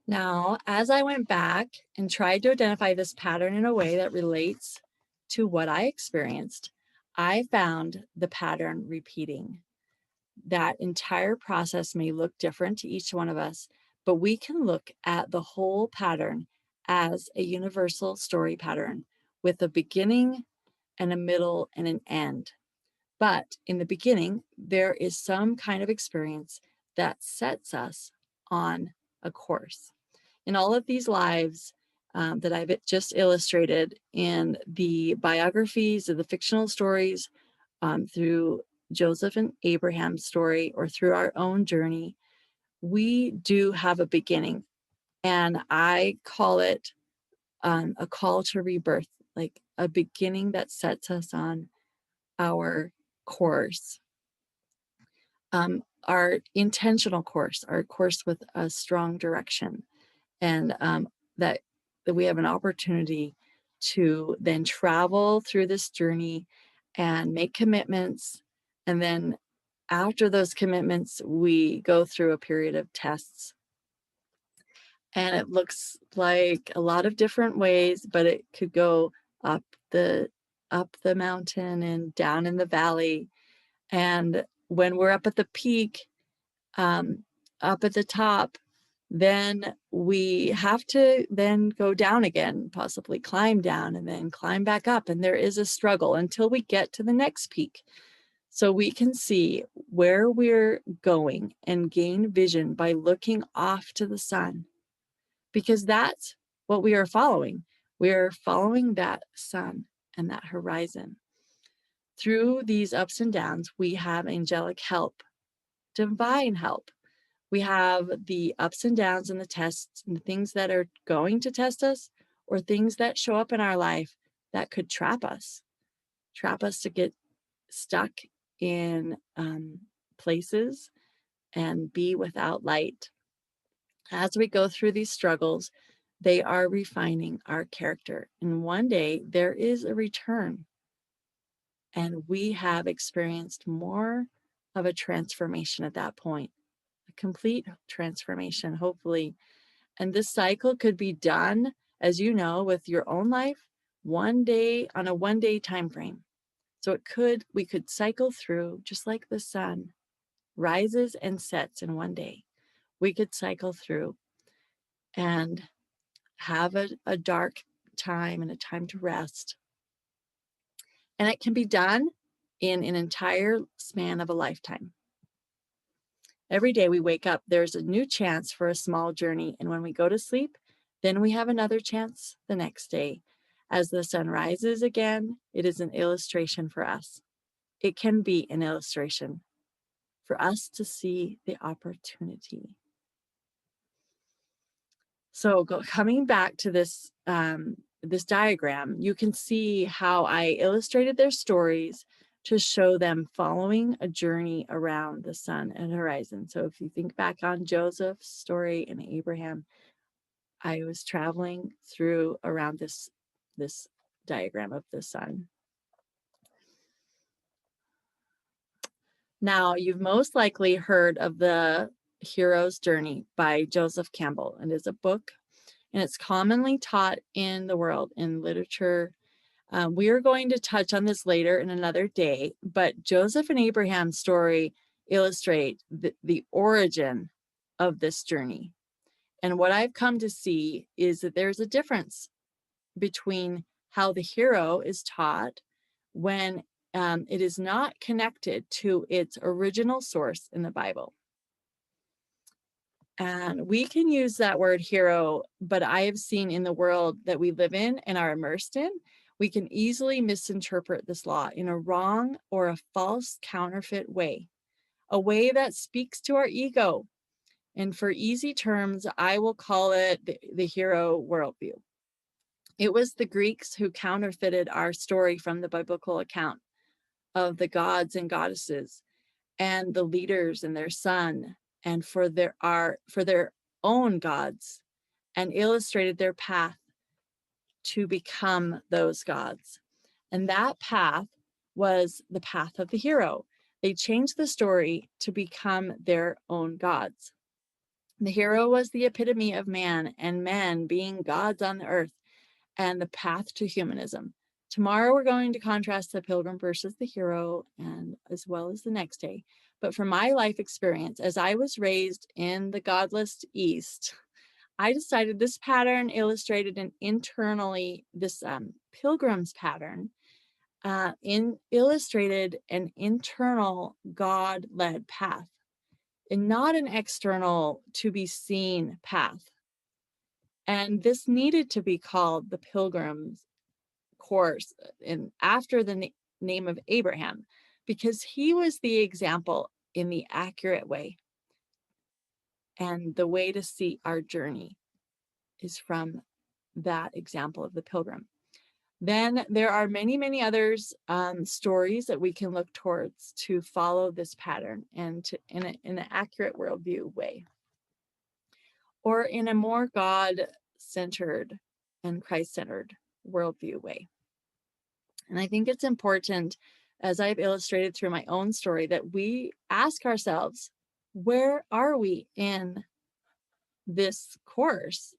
Now, as I went back and tried to identify this pattern in a way that relates to what I experienced, I found the pattern repeating. That entire process may look different to each one of us, but we can look at the whole pattern as a universal story pattern with a beginning and a middle and an end. But in the beginning, there is some kind of experience that sets us on a course. In all of these lives that I've just illustrated in the biographies of the fictional stories, through Joseph and Abraham's story, or through our own journey, we do have a beginning. And I call it a call to rebirth, like a beginning that sets us on our course, our intentional course, our course with a strong direction. And that, that we have an opportunity to then travel through this journey and make commitments. And then after those commitments, we go through a period of tests. And it looks like a lot of different ways, but it could go up the up the mountain and down in the valley. And when we're up at the peak, up at the top, then we have to then go down again, possibly climb down and then climb back up. And there is a struggle until we get to the next peak. So we can see where we're going and gain vision by looking off to the sun, because that's what we are following. We are following that sun and that horizon. Through these ups and downs, we have angelic help, divine help. We have the ups and downs and the tests and the things that are going to test us, or things that show up in our life that could trap us to get stuck in places and be without light. As we go through these struggles, they are refining our character. And one day there is a return, and we have experienced more of a transformation at that point, a complete transformation, hopefully. And this cycle could be done, as you know, with your own life, one day on a 1 day time frame. So we could cycle through just like the sun rises and sets in 1 day. We could cycle through and have a dark time and a time to rest. And it can be done in an entire span of a lifetime. Every day we wake up, there's a new chance for a small journey. And when we go to sleep, then we have another chance the next day. As the sun rises again, it is an illustration for us. It can be an illustration for us to see the opportunity. So coming back to this, this diagram, you can see how I illustrated their stories to show them following a journey around the sun and horizon. So if you think back on Joseph's story and Abraham, I was traveling through around this diagram of the sun. Now, you've most likely heard of The Hero's Journey by Joseph Campbell. It is a book, and it's commonly taught in the world in literature. We are going to touch on this later in another day, but Joseph and Abraham's story illustrate the origin of this journey. And what I've come to see is that there's a difference between how the hero is taught when it is not connected to its original source in the Bible. And we can use that word hero, but I have seen in the world that we live in and are immersed in, we can easily misinterpret this law in a wrong or a false counterfeit way, a way that speaks to our ego. And for easy terms, I will call it the hero worldview. It was the Greeks who counterfeited our story from the biblical account of the gods and goddesses and the leaders and their son, and for their own gods, and illustrated their path to become those gods. And that path was the path of the hero. They changed the story to become their own gods. The hero was the epitome of man, and men being gods on the earth, and the path to humanism. Tomorrow we're going to contrast the pilgrim versus the hero, and as well as the next day. But from my life experience, as I was raised in the godless East, I decided this pattern illustrated an internally, this pilgrim's pattern illustrated an internal God-led path and not an external to be seen path. And this needed to be called the Pilgrim's Course and after the name of Abraham, because he was the example in the accurate way. And the way to see our journey is from that example of the pilgrim. Then there are many, many others stories that we can look towards to follow this pattern and to in an accurate worldview way, or in a more God-centered and Christ-centered worldview way. And I think it's important, as I've illustrated through my own story, that we ask ourselves, where are we in this course?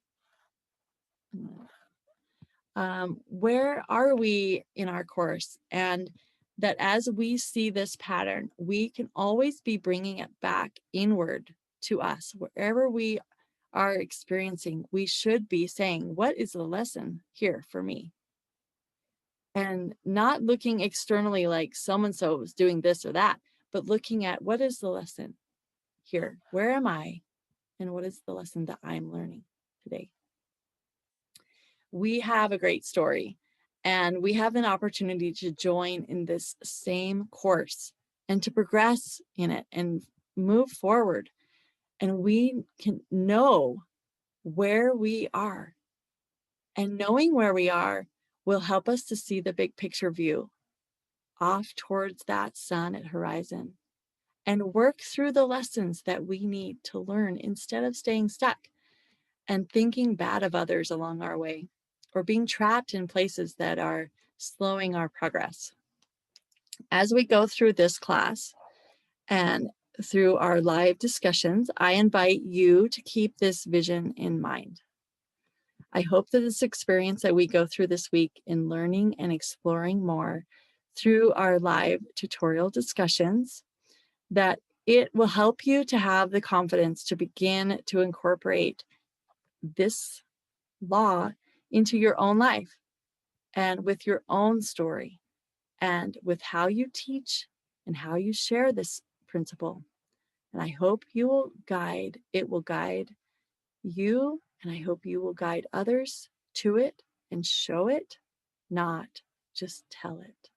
Where are we in our course? And that as we see this pattern, we can always be bringing it back inward to us. Wherever we are experiencing, we should be saying, what is the lesson here for me? And not looking externally like so-and-so is doing this or that, but looking at what is the lesson here? Where am I? And what is the lesson that I'm learning today? We have a great story, and we have an opportunity to join in this same course and to progress in it and move forward. And we can know where we are. And knowing where we are will help us to see the big picture view off towards that sun at horizon and work through the lessons that we need to learn instead of staying stuck and thinking bad of others along our way or being trapped in places that are slowing our progress. As we go through this class and through our live discussions, I invite you to keep this vision in mind. I hope that this experience that we go through this week in learning and exploring more through our live tutorial discussions, that it will help you to have the confidence to begin to incorporate this law into your own life and with your own story and with how you teach and how you share this principle. And I hope it will guide you, and I hope you will guide others to it and show it, not just tell it.